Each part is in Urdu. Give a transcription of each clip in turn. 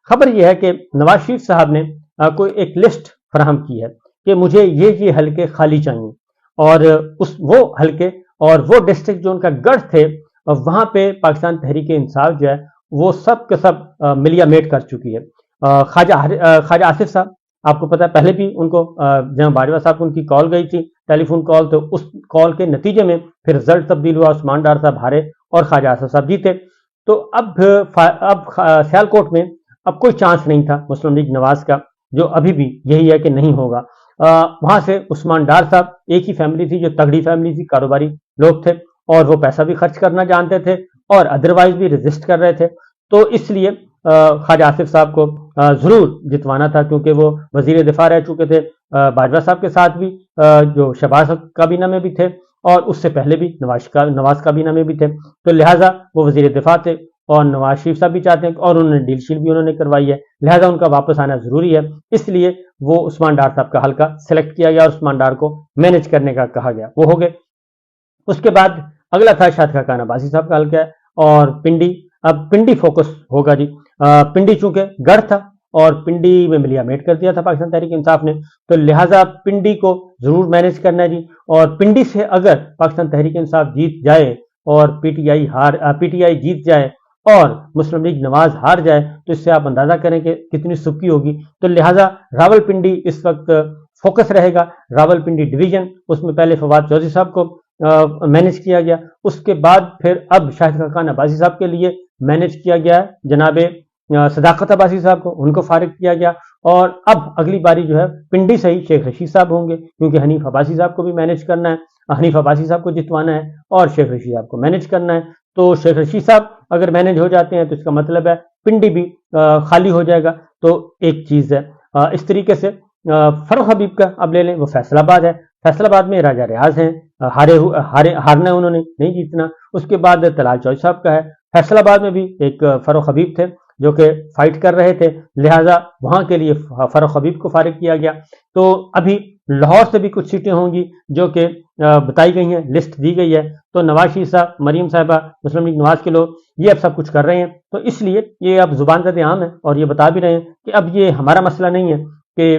خبر یہ ہے کہ نواز شریف صاحب نے کوئی ایک لسٹ فراہم کی ہے کہ مجھے یہ حلقے خالی چاہیے، اور وہ حلقے اور وہ ڈسٹرکٹ جو ان کا گڑھ تھے وہاں پہ پاکستان تحریک انصاف جو ہے وہ سب کے سب ملیا میٹ کر چکی ہے۔ خواجہ آصف صاحب، آپ کو پتا ہے پہلے بھی ان کو جناب باجوہ صاحب کو ان کی کال گئی تھی، ٹیلی فون کال، تو اس کال کے نتیجے میں پھر رزلٹ تبدیل ہوا، عثمان ڈار صاحب ہارے اور خواجہ آصف صاحب جیتے۔ تو اب سیالکوٹ میں اب کوئی چانس نہیں تھا مسلم لیگ نواز کا، جو ابھی بھی یہی ہے کہ نہیں ہوگا۔ وہاں سے عثمان ڈار صاحب ایک ہی فیملی تھی جو تگڑی فیملی تھی، کاروباری لوگ تھے اور وہ پیسہ بھی خرچ کرنا جانتے تھے اور ادروائز بھی ریزسٹ کر رہے تھے، تو اس لیے خواجہ آصف صاحب کو ضرور جتوانا تھا، کیونکہ وہ وزیر دفاع رہ چکے تھے باجوہ صاحب کے ساتھ بھی، جو شہباز کابینہ میں بھی تھے اور اس سے پہلے بھی نواز کابینہ میں بھی تھے، تو لہٰذا وہ وزیر دفاع تھے اور نواز شریف صاحب بھی چاہتے ہیں اور انہوں نے ڈیل شیل بھی انہوں نے کروائی ہے، لہٰذا ان کا واپس آنا ضروری ہے، اس لیے وہ عثمان ڈار صاحب کا حلقہ سلیکٹ کیا گیا اور عثمان ڈار کو مینج کرنے کا کہا گیا، وہ ہو گئے۔ اس کے بعد اگلا تھا شاہد خاقان عباسی صاحب کا حلقہ اور پنڈی۔ اب پنڈی فوکس ہوگا جی، پنڈی چونکہ گڑھ تھا اور پنڈی میں ملیا میٹ کر دیا تھا پاکستان تحریک انصاف نے، تو لہٰذا پنڈی کو ضرور مینج کرنا ہے جی، اور پنڈی سے اگر پاکستان تحریک انصاف جیت جائے اور پی ٹی آئی جیت جائے اور مسلم لیگ نواز ہار جائے تو اس سے آپ اندازہ کریں کہ کتنی سکی ہوگی، تو لہٰذا راول پنڈی اس وقت فوکس رہے گا، راول پنڈی ڈویژن، اس میں پہلے فواد چودھری صاحب کو مینج کیا گیا، اس کے بعد پھر اب شاہد خاقان عباسی صاحب کے لیے مینج کیا گیا ہے جناب صداقت عباسی صاحب کو، ان کو فارغ کیا گیا، اور اب اگلی باری جو ہے پنڈی سے ہی شیخ رشید صاحب ہوں گے، کیونکہ حنیف عباسی صاحب کو بھی مینج کرنا ہے، حنیف عباسی صاحب کو جتوانا ہے اور شیخ رشید صاحب کو مینج کرنا ہے، تو شیخ رشید صاحب اگر مینج ہو جاتے ہیں تو اس کا مطلب ہے پنڈی بھی خالی ہو جائے گا، تو ایک چیز ہے۔ اس طریقے سے فروخ حبیب کا اب لے لیں، وہ فیصل آباد ہے، فیصل آباد میں راجہ ریاض ہیں، ہارنا ہے انہوں نے، نہیں جیتنا۔ اس کے بعد طلال چوہدری صاحب کا ہے، فیصل آباد میں بھی ایک فروخ حبیب تھے جو کہ فائٹ کر رہے تھے، لہٰذا وہاں کے لیے فروخ حبیب کو فارغ کیا گیا۔ تو ابھی لاہور سے بھی کچھ سیٹیں ہوں گی جو کہ بتائی گئی ہیں، لسٹ دی گئی ہے، تو نواز شریف صاحب، مریم صاحبہ، مسلم لیگ نواز کے لوگ یہ اب سب کچھ کر رہے ہیں، تو اس لیے یہ اب زبان زد عام ہے اور یہ بتا بھی رہے ہیں کہ اب یہ ہمارا مسئلہ نہیں ہے کہ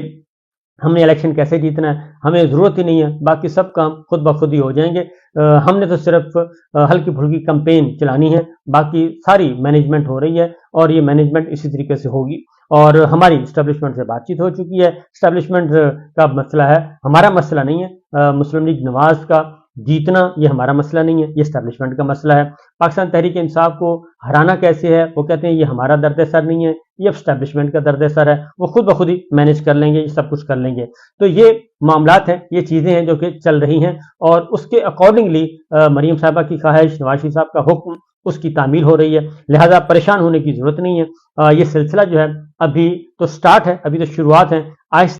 ہم نے الیکشن کیسے جیتنا ہے، ہمیں ضرورت ہی نہیں ہے، باقی سب کام خود بخود ہی ہو جائیں گے، ہم نے تو صرف ہلکی پھلکی کمپین چلانی ہے، باقی ساری مینجمنٹ ہو رہی ہے اور یہ مینجمنٹ اسی طریقے سے ہوگی، اور ہماری اسٹیبلشمنٹ سے بات چیت ہو چکی ہے، اسٹیبلشمنٹ کا مسئلہ ہے، ہمارا مسئلہ نہیں ہے، مسلم لیگ نواز کا جیتنا یہ ہمارا مسئلہ نہیں ہے، یہ اسٹیبلشمنٹ کا مسئلہ ہے۔ پاکستان تحریک انصاف کو ہرانا کیسے ہے، وہ کہتے ہیں یہ ہمارا درد سر نہیں ہے، یہ اسٹیبلشمنٹ کا درد سر ہے، وہ خود بخود ہی مینج کر لیں گے، یہ سب کچھ کر لیں گے۔ تو یہ معاملات ہیں، یہ چیزیں ہیں جو کہ چل رہی ہیں، اور اس کے اکارڈنگلی مریم صاحبہ کی خواہش، نواز شریف صاحب کا حکم، اس کی تعمیل ہو رہی ہے، لہٰذا پریشان ہونے کی ضرورت نہیں ہے۔ یہ سلسلہ جو ہے ابھی تو سٹارٹ ہے، ابھی تو شروعات ہیں، آہستہ